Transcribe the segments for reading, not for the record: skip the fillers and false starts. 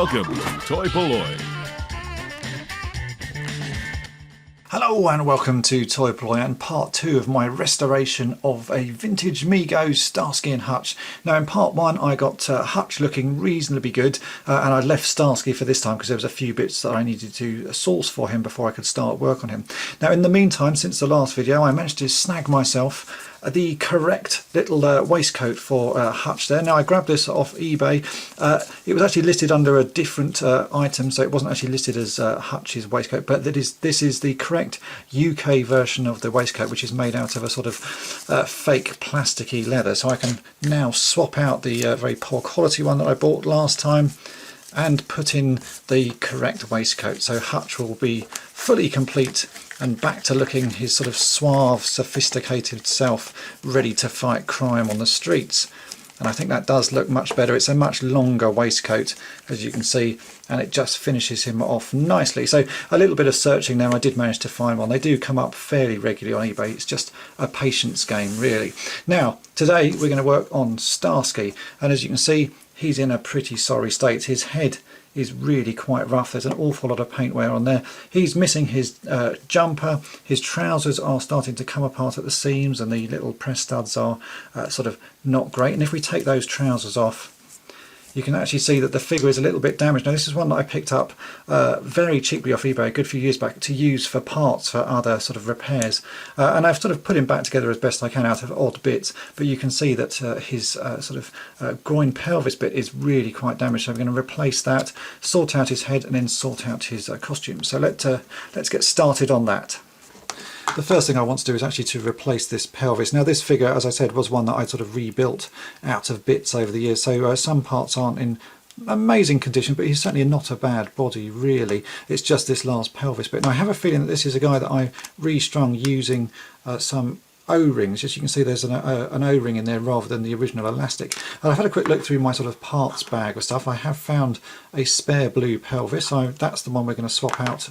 Welcome to toy-polloi. Hello and welcome to toy-polloi and part 2 of my restoration of a vintage Mego Starsky and Hutch. Now in part 1 I got Hutch looking reasonably good and I left Starsky for this time because there was a few bits that I needed to source for him before I could start work on him. Now in the meantime, since the last video, I managed to snag myself the correct little waistcoat for Hutch there. Now I grabbed this off eBay. It was actually listed under a different item, so it wasn't actually listed as Hutch's waistcoat, but this is the correct UK version of the waistcoat, which is made out of a sort of fake plasticky leather. So I can now swap out the very poor quality one that I bought last time and put in the correct waistcoat. So Hutch will be fully complete and back to looking his sort of suave, sophisticated self, ready to fight crime on the streets. And I think that does look much better. It's a much longer waistcoat, as you can see, and it just finishes him off nicely. So a little bit of searching now, I did manage to find one. They do come up fairly regularly on eBay. It's just a patience game, really. Now, today we're going to work on Starsky, and as you can see, he's in a pretty sorry state. His head is really quite rough. There's an awful lot of paint wear on there. He's missing his jumper. His trousers are starting to come apart at the seams and the little press studs are sort of not great. And if we take those trousers off, you can actually see that the figure is a little bit damaged. Now this is one that I picked up very cheaply off eBay a good few years back to use for parts for other sort of repairs. And I've sort of put him back together as best I can out of odd bits, but you can see that his sort of groin pelvis bit is really quite damaged. So I'm going to replace that, sort out his head and then sort out his costume. So let's get started on that. The first thing I want to do is actually to replace this pelvis. Now this figure, as I said, was one that I sort of rebuilt out of bits over the years, so some parts aren't in amazing condition, but he's certainly not a bad body really. It's just this last pelvis bit. And I have a feeling that this is a guy that I restrung using some O-rings. As you can see, there's an O-ring in there rather than the original elastic. And I've had a quick look through my sort of parts bag of stuff. I have found a spare blue pelvis, so that's the one we're going to swap out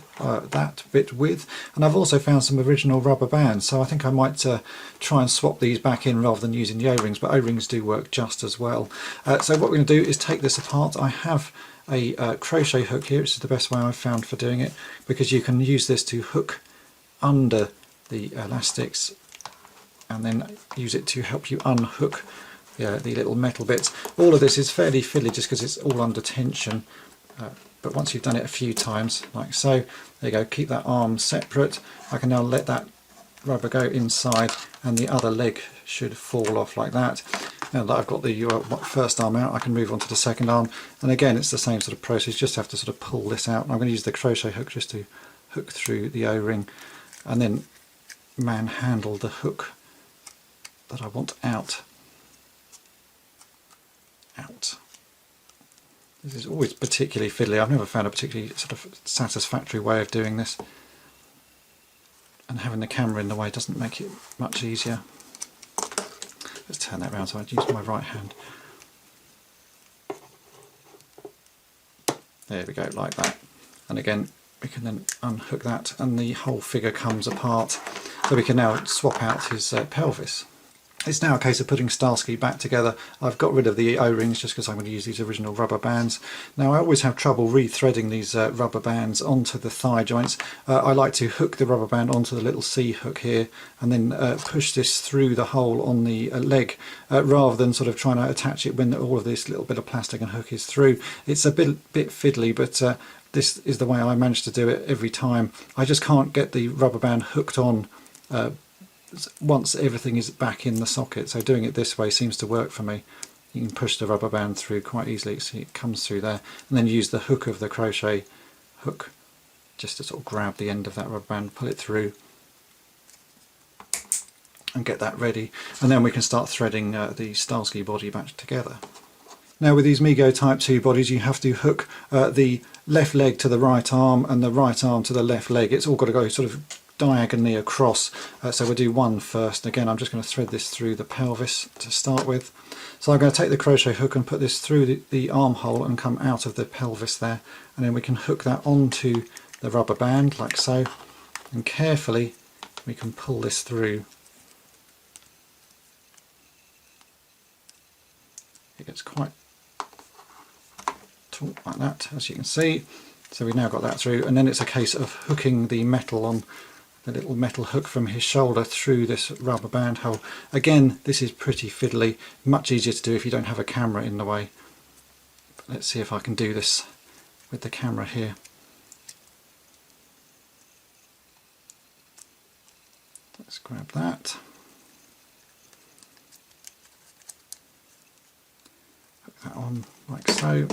that bit with. And I've also found some original rubber bands, so I think I might try and swap these back in rather than using the O-rings, but O-rings do work just as well. So what we're going to do is take this apart. I have a crochet hook here, which is the best way I've found for doing it, because you can use this to hook under the elastics and then use it to help you unhook the little metal bits. All of this is fairly fiddly just because it's all under tension, but once you've done it a few times, like so, there you go, keep that arm separate. I can now let that rubber go inside and the other leg should fall off like that. Now that I've got the first arm out, I can move on to the second arm, and again it's the same sort of process, just have to sort of pull this out. And I'm going to use the crochet hook just to hook through the O-ring and then manhandle the hook that I want out. This is always particularly fiddly. I've never found a particularly sort of satisfactory way of doing this, and having the camera in the way doesn't make it much easier. Let's turn that around so I use my right hand. There we go, like that. And again we can then unhook that and the whole figure comes apart, so we can now swap out his pelvis. It's now a case of putting Starsky back together. I've got rid of the O-rings just because I'm going to use these original rubber bands. Now I always have trouble re-threading these rubber bands onto the thigh joints. I like to hook the rubber band onto the little C hook here and then push this through the hole on the leg rather than sort of trying to attach it when all of this little bit of plastic and hook is through. It's a bit fiddly, but this is the way I manage to do it every time. I just can't get the rubber band hooked on once everything is back in the socket, so doing it this way seems to work for me. You can push the rubber band through quite easily, see it comes through there, and then use the hook of the crochet hook just to sort of grab the end of that rubber band, pull it through and get that ready, and then we can start threading the Starsky body back together. Now with these Mego Type 2 bodies you have to hook the left leg to the right arm and the right arm to the left leg. It's all got to go sort of diagonally across, so we'll do one first. Again, I'm just going to thread this through the pelvis to start with. So I'm going to take the crochet hook and put this through the armhole and come out of the pelvis there, and then we can hook that onto the rubber band like so, and carefully we can pull this through. It gets quite like that, as you can see. So we've now got that through, and then it's a case of hooking the metal on the little metal hook from his shoulder through this rubber band hole. Again, this is pretty fiddly, much easier to do if you don't have a camera in the way. But let's see if I can do this with the camera here. Let's grab that. Hook that on like so.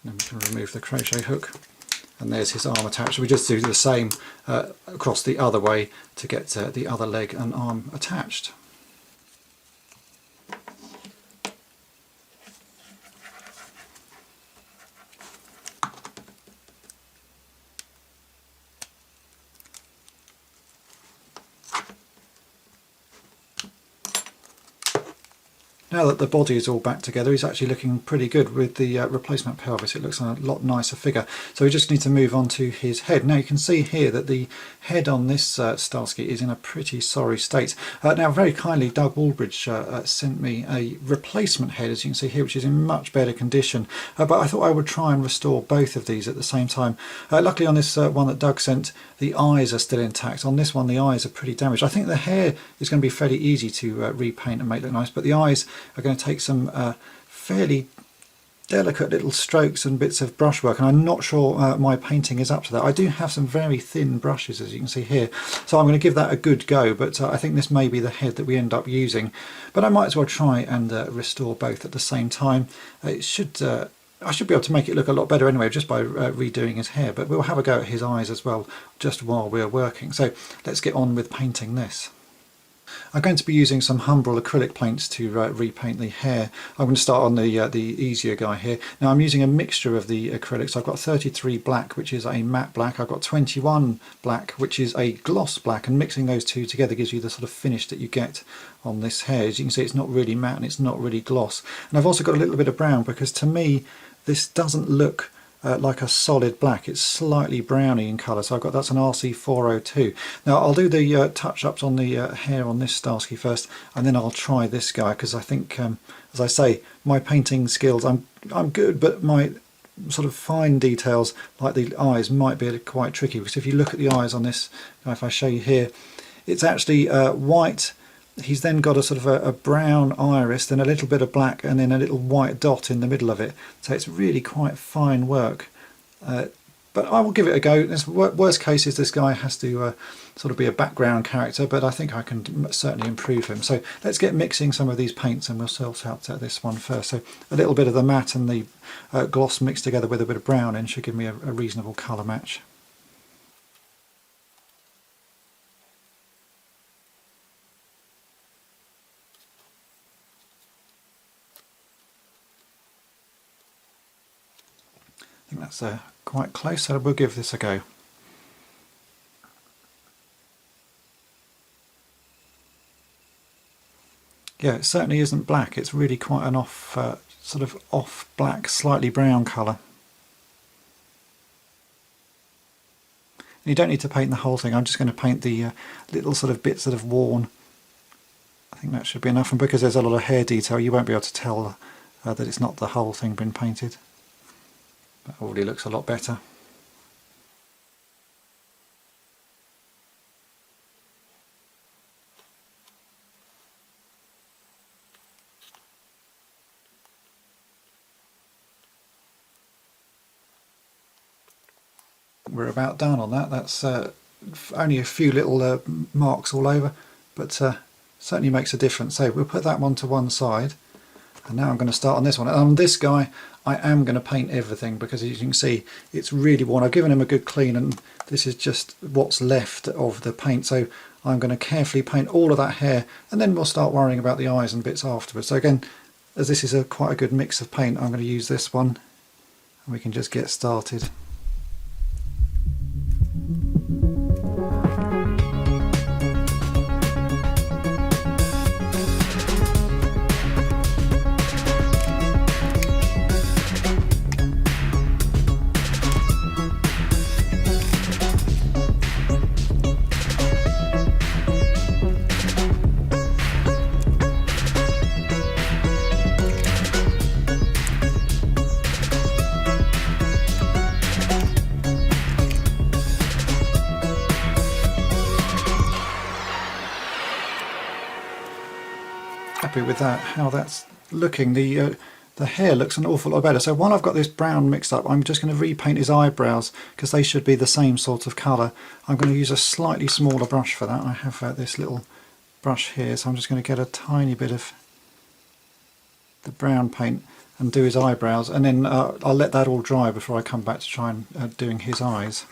Then we can remove the crochet hook, and there's his arm attached. We just do the same across the other way to get the other leg and arm attached. Now that the body is all back together, he's actually looking pretty good with the replacement pelvis. It looks a lot nicer figure. So we just need to move on to his head. Now you can see here that the head on this Starsky is in a pretty sorry state. Now very kindly Doug Waldbridge sent me a replacement head, as you can see here, which is in much better condition. But I thought I would try and restore both of these at the same time. Luckily on this one that Doug sent, the eyes are still intact. On this one the eyes are pretty damaged. I think the hair is going to be fairly easy to repaint and make look nice, but the eyes are going to take some fairly delicate little strokes and bits of brushwork, and I'm not sure my painting is up to that. I do have some very thin brushes, as you can see here, so I'm going to give that a good go, but I think this may be the head that we end up using. But I might as well try and restore both at the same time. I should be able to make it look a lot better anyway, just by redoing his hair, but we'll have a go at his eyes as well just while we're working. So let's get on with painting this. I'm going to be using some Humbrol acrylic paints to repaint the hair. I'm going to start on the easier guy here. Now I'm using a mixture of the acrylics. I've got 33 black, which is a matte black. I've got 21 black, which is a gloss black, and mixing those two together gives you the sort of finish that you get on this hair. As you can see, it's not really matte and it's not really gloss. And I've also got a little bit of brown, because to me this doesn't look like a solid black. It's slightly browny in colour, so I've got that's an RC402. Now I'll do the touch-ups on the hair on this Starsky first, and then I'll try this guy, because I think, as I say, my painting skills, I'm good, but my sort of fine details like the eyes might be quite tricky, because if you look at the eyes on this, if I show you here, it's actually white. He's then got a sort of a brown iris, then a little bit of black, and then a little white dot in the middle of it. So it's really quite fine work. But I will give it a go. Worst case is this guy has to sort of be a background character, but I think I can certainly improve him. So let's get mixing some of these paints, and we'll sort out this one first. So a little bit of the matte and the gloss mixed together with a bit of brown in should give me a reasonable colour match. I think that's quite close, so we'll give this a go. Yeah, it certainly isn't black. It's really quite an sort of off black, slightly brown colour. You don't need to paint the whole thing. I'm just going to paint the little sort of bits that have worn. I think that should be enough, and because there's a lot of hair detail, you won't be able to tell that it's not the whole thing been painted. That already looks a lot better. We're about done on that. That's only a few little marks all over, but certainly makes a difference. So we'll put that one to one side. And now I'm going to start on this one. And on this guy, I am going to paint everything, because as you can see, it's really worn. I've given him a good clean, and this is just what's left of the paint. So I'm going to carefully paint all of that hair, and then we'll start worrying about the eyes and bits afterwards. So again, as this is quite a good mix of paint, I'm going to use this one, and we can just get started. Happy with that, how that's looking. The hair looks an awful lot better. So while I've got this brown mixed up, I'm just going to repaint his eyebrows because they should be the same sort of colour. I'm going to use a slightly smaller brush for that. I have this little brush here, so I'm just going to get a tiny bit of the brown paint and do his eyebrows, and then I'll let that all dry before I come back to try and doing his eyes.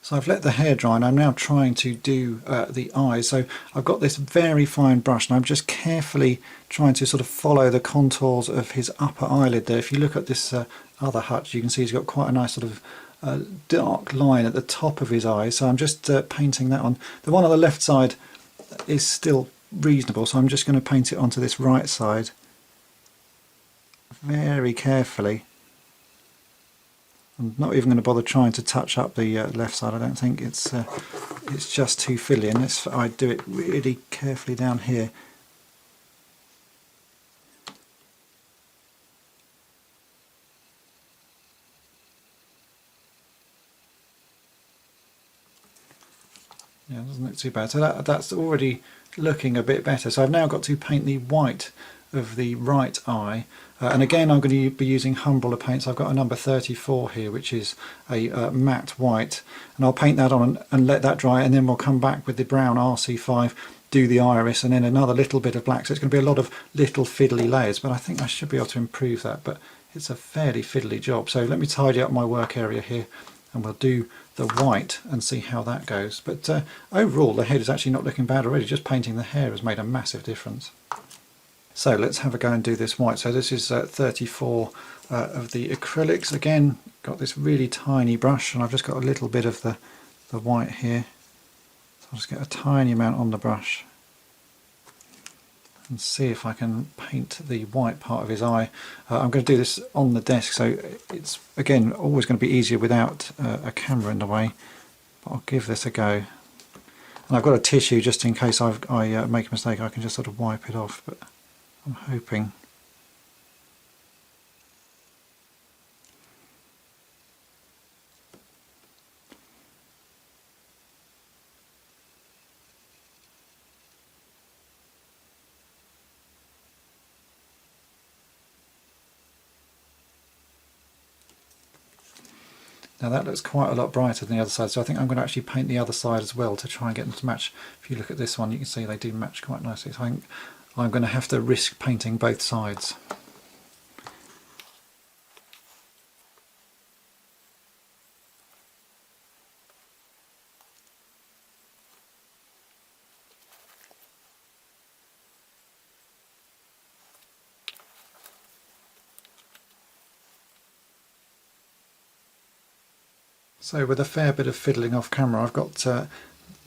So I've let the hair dry and I'm now trying to do the eyes. So I've got this very fine brush and I'm just carefully trying to sort of follow the contours of his upper eyelid there. If you look at this other Hutch, you can see he's got quite a nice sort of dark line at the top of his eyes. So I'm just painting that on. The one on the left side is still reasonable, so I'm just going to paint it onto this right side very carefully. I'm not even going to bother trying to touch up the left side. I don't think it's just too fiddly, and I do it really carefully down here. Yeah, it doesn't look too bad. So that's already looking a bit better. So I've now got to paint the white of the right eye, and again I'm going to be using Humbrella paints. I've got a number 34 here, which is a matte white, and I'll paint that on and let that dry, and then we'll come back with the brown RC5, do the iris, and then another little bit of black. So it's going to be a lot of little fiddly layers, but I think I should be able to improve that, but it's a fairly fiddly job. So let me tidy up my work area here and we'll do the white and see how that goes. But overall the head is actually not looking bad already. Just painting the hair has made a massive difference. So let's have a go and do this white. So this is 34 of the acrylics. Again, got this really tiny brush, and I've just got a little bit of the white here. So I'll just get a tiny amount on the brush and see if I can paint the white part of his eye. I'm going to do this on the desk, so it's again always going to be easier without a camera in the way, but I'll give this a go. And I've got a tissue just in case I make a mistake. I can just sort of wipe it off, but I'm hoping. Now that looks quite a lot brighter than the other side, so I think I'm going to actually paint the other side as well to try and get them to match. If you look at this one, you can see they do match quite nicely. So I think I'm going to have to risk painting both sides. So with a fair bit of fiddling off camera, I've got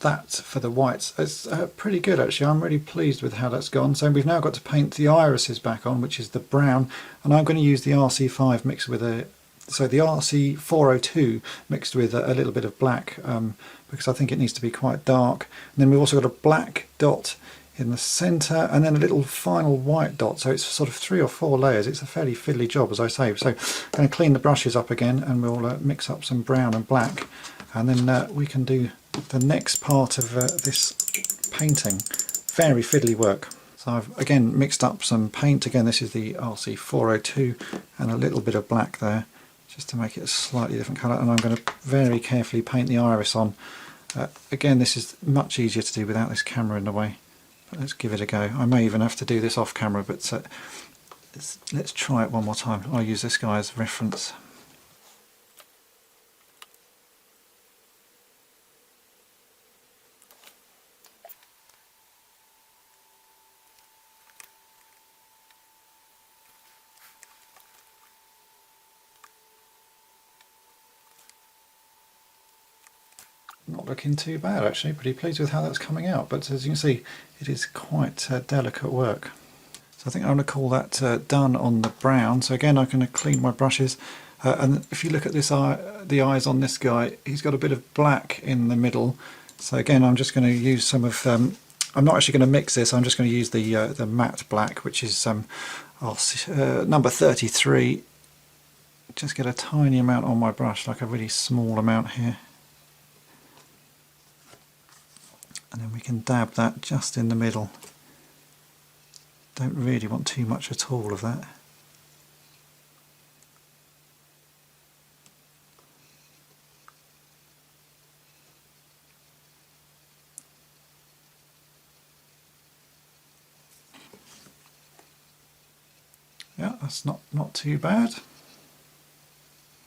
that for the whites. It's pretty good actually. I'm really pleased with how that's gone. So we've now got to paint the irises back on, which is the brown, and I'm going to use the RC5 mixed with the RC402 mixed with a little bit of black, because I think it needs to be quite dark. And then we've also got a black dot in the centre, and then a little final white dot, so it's sort of 3 or 4 layers. It's a fairly fiddly job, as I say. So I'm going to clean the brushes up again, and we'll mix up some brown and black, and then we can do the next part of this painting. Very fiddly work. So I've again mixed up some paint. Again, this is the RC402, and a little bit of black there just to make it a slightly different colour, and I'm going to very carefully paint the iris on. Again, this is much easier to do without this camera in the way. But let's give it a go. I may even have to do this off camera, but let's try it one more time. I'll use this guy as reference. Not looking too bad actually, pretty pleased with how that's coming out, but as you can see it is quite delicate work. So I think I'm going to call that done on the brown. So again I'm going to clean my brushes, and if you look at this eye, the eyes on this guy, he's got a bit of black in the middle. So again I'm just going to use some of, I'm not actually going to mix this, I'm just going to use the matte black, which is number 33. Just get a tiny amount on my brush, like a really small amount here. And then we can dab that just in the middle. Don't really want too much at all of that. Yeah, that's not too bad.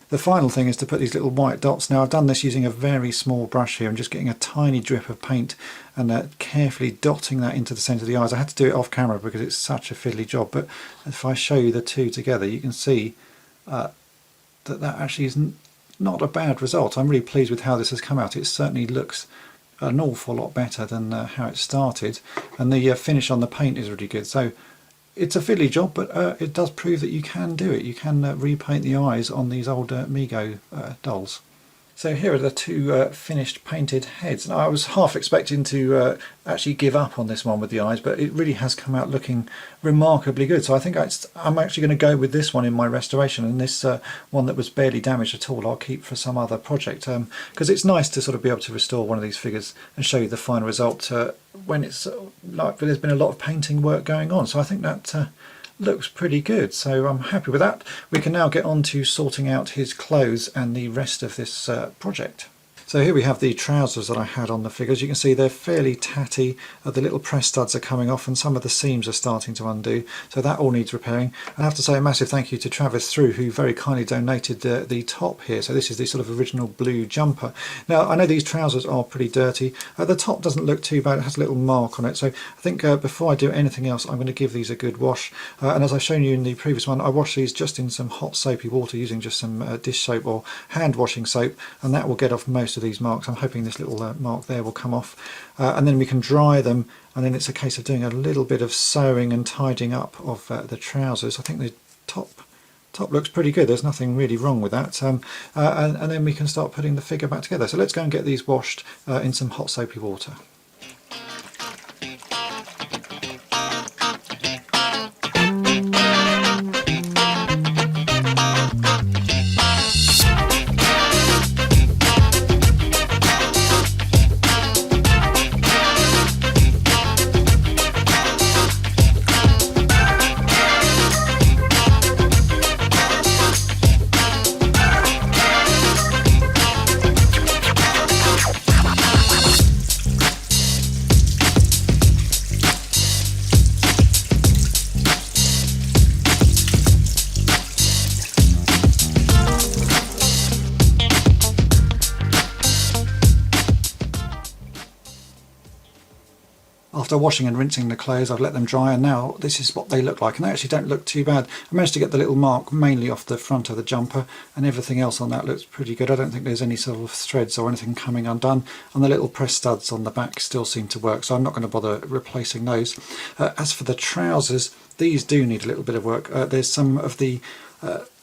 The final thing is to put these little white dots. Now I've done this using a very small brush here. I'm just getting a tiny drip of paint and carefully dotting that into the centre of the eyes. I had to do it off camera because it's such a fiddly job, but if I show you the two together, you can see that actually is not a bad result. I'm really pleased with how this has come out. It certainly looks an awful lot better than how it started, and the finish on the paint is really good. So it's a fiddly job, but it does prove that you can do it. You can repaint the eyes on these old Mego dolls. So here are the two finished painted heads. Now I was half expecting to actually give up on this one with the eyes, but it really has come out looking remarkably good. So I think I'm actually going to go with this one in my restoration, and this one that was barely damaged at all I'll keep for some other project, because it's nice to sort of be able to restore one of these figures and show you the final result when it's like there's been a lot of painting work going on. So I think that looks pretty good, so I'm happy with that. We can now get on to sorting out his clothes and the rest of this project. So here we have the trousers that I had on the figures. You can see they're fairly tatty. The little press studs are coming off and some of the seams are starting to undo. So that all needs repairing. I have to say a massive thank you to Travis Through, who very kindly donated the top here. So this is the sort of original blue jumper. Now I know these trousers are pretty dirty. The top doesn't look too bad. It has a little mark on it. So I think before I do anything else, I'm going to give these a good wash. And as I've shown you in the previous one, I washed these just in some hot soapy water using just some dish soap or hand washing soap, and that will get off most of these marks. I'm hoping this little mark there will come off, and then we can dry them, and then it's a case of doing a little bit of sewing and tidying up of the trousers. I think the top looks pretty good. There's nothing really wrong with that, and then we can start putting the figure back together. So let's go and get these washed in some hot soapy water. After washing and rinsing the clothes, I've let them dry, and now this is what they look like, and they actually don't look too bad. I managed to get the little mark mainly off the front of the jumper, and everything else on that looks pretty good. I don't think there's any sort of threads or anything coming undone, and the little press studs on the back still seem to work, so I'm not going to bother replacing those. As for the trousers, these do need a little bit of work. There's some of the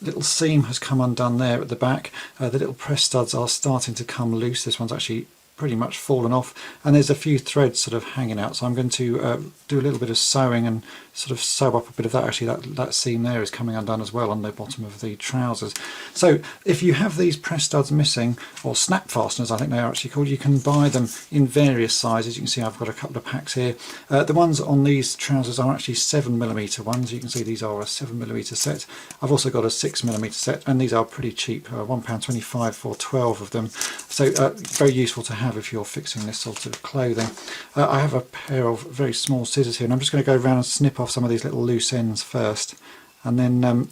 little seam has come undone there at the back. The little press studs are starting to come loose. This one's actually pretty much fallen off, and there's a few threads sort of hanging out, so I'm going to do a little bit of sewing and sort of sew up a bit of that. Actually that seam there is coming undone as well on the bottom of the trousers. So if you have these press studs missing, or snap fasteners I think they are actually called, you can buy them in various sizes. You can see I've got a couple of packs here. The ones on these trousers are actually 7mm ones. You can see these are a 7mm set. I've also got a 6mm set, and these are pretty cheap, £1.25 for 12 of them, so very useful to have if you're fixing this sort of clothing. I have a pair of very small scissors here, and I'm just going to go around and snip off some of these little loose ends first, and then I'm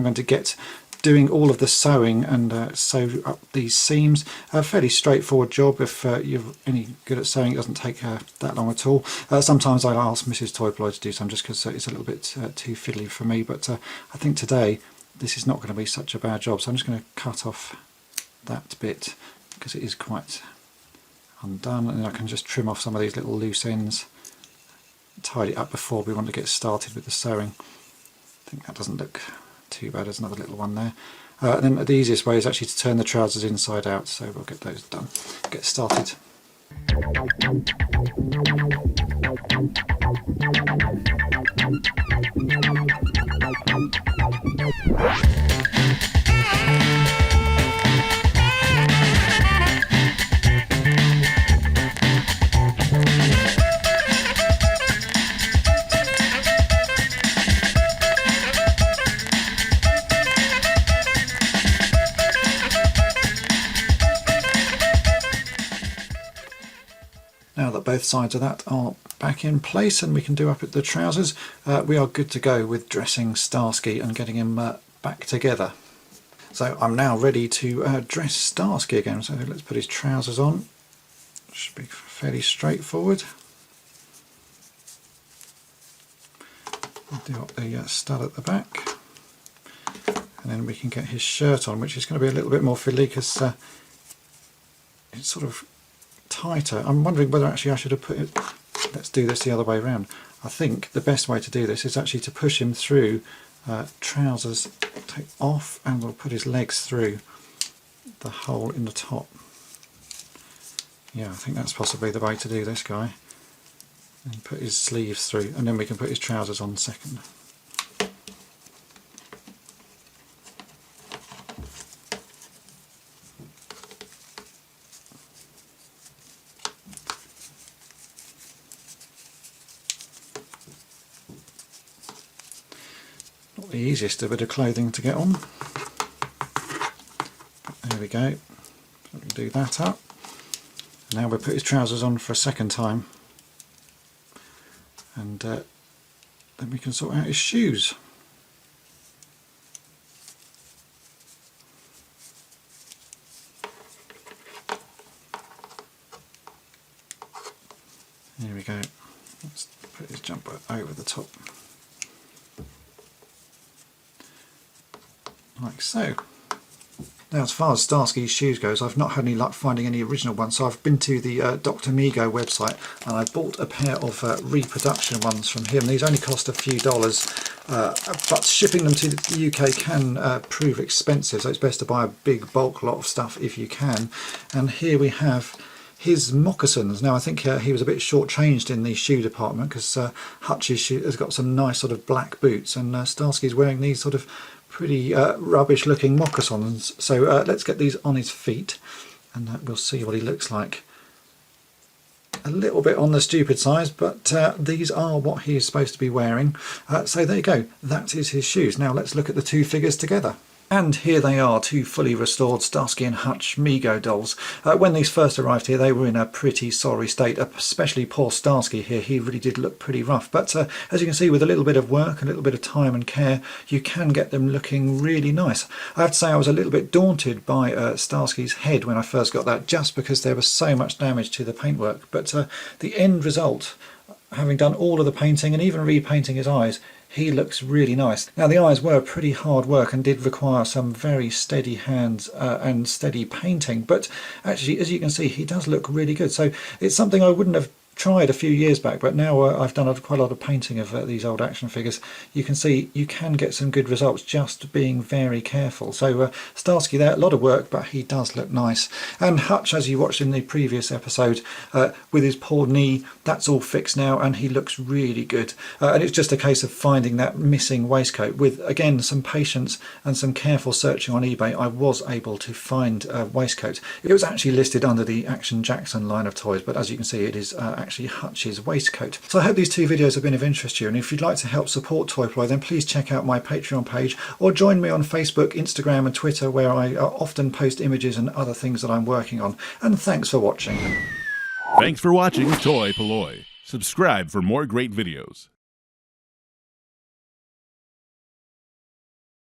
going to get doing all of the sewing and sew up these seams. A fairly straightforward job. If you're any good at sewing, it doesn't take that long at all. Sometimes I ask Mrs. Toy-polloi to do some just because it's a little bit too fiddly for me, but I think today this is not going to be such a bad job, so I'm just going to cut off that bit because it is quite undone, and I can just trim off some of these little loose ends, tidy it up before we want to get started with the sewing. I think that doesn't look too bad. There's another little one there. And then the easiest way is actually to turn the trousers inside out, so we'll get those done. Get started. Now that both sides of that are back in place and we can do up at the trousers, we are good to go with dressing Starsky and getting him back together. So I'm now ready to dress Starsky again. So let's put his trousers on. Should be fairly straightforward. Do up the stud at the back, and then we can get his shirt on, which is going to be a little bit more fiddly because it's sort of tighter. I'm wondering whether actually I should have put it, let's do this the other way around. I think the best way to do this is actually to push him through trousers, take off, and we'll put his legs through the hole in the top. Yeah, I think that's possibly the way to do this guy. And put his sleeves through, and then we can put his trousers on second. Not the easiest bit of clothing to get on. But there we go. So we can do that up. Now we'll put his trousers on for a second time. And then we can sort out his shoes. Here we go. Let's put his jumper over the top. Like so. Now, as far as Starsky's shoes goes, I've not had any luck finding any original ones, so I've been to the Dr.mego website and I bought a pair of reproduction ones from him. These only cost a few dollars, but shipping them to the UK can prove expensive, so it's best to buy a big bulk lot of stuff if you can. And here we have his moccasins. Now I think he was a bit shortchanged in the shoe department because Hutch's shoe has got some nice sort of black boots, and Starsky's wearing these sort of pretty rubbish looking moccasins. So let's get these on his feet and we'll see what he looks like. A little bit on the stupid size, but these are what he is supposed to be wearing. So there you go, that is his shoes. Now let's look at the two figures together. And here they are, two fully restored Starsky and Hutch Mego dolls. When these first arrived here, they were in a pretty sorry state, especially poor Starsky here. He really did look pretty rough. But as you can see, with a little bit of work, a little bit of time and care, you can get them looking really nice. I have to say I was a little bit daunted by Starsky's head when I first got that, just because there was so much damage to the paintwork. But the end result, having done all of the painting and even repainting his eyes, he looks really nice. Now the eyes were pretty hard work and did require some very steady hands and steady painting, but actually, as you can see, he does look really good. So it's something I wouldn't have tried a few years back, but now I've done quite a lot of painting of these old action figures. You can see you can get some good results just being very careful. So Starsky there, a lot of work, but he does look nice. And Hutch, as you watched in the previous episode, with his poor knee, that's all fixed now and he looks really good. And it's just a case of finding that missing waistcoat. With, again, some patience and some careful searching on eBay, I was able to find a waistcoat. It was actually listed under the Action Jackson line of toys, but as you can see, it is actually Hutch's waistcoat. So I hope these two videos have been of interest to you, and if you'd like to help support toy-polloi, then please check out my Patreon page or join me on Facebook, Instagram and Twitter, where I often post images and other things that I'm working on. And thanks for watching. Thanks for watching Toy-polloi. Subscribe for more great videos.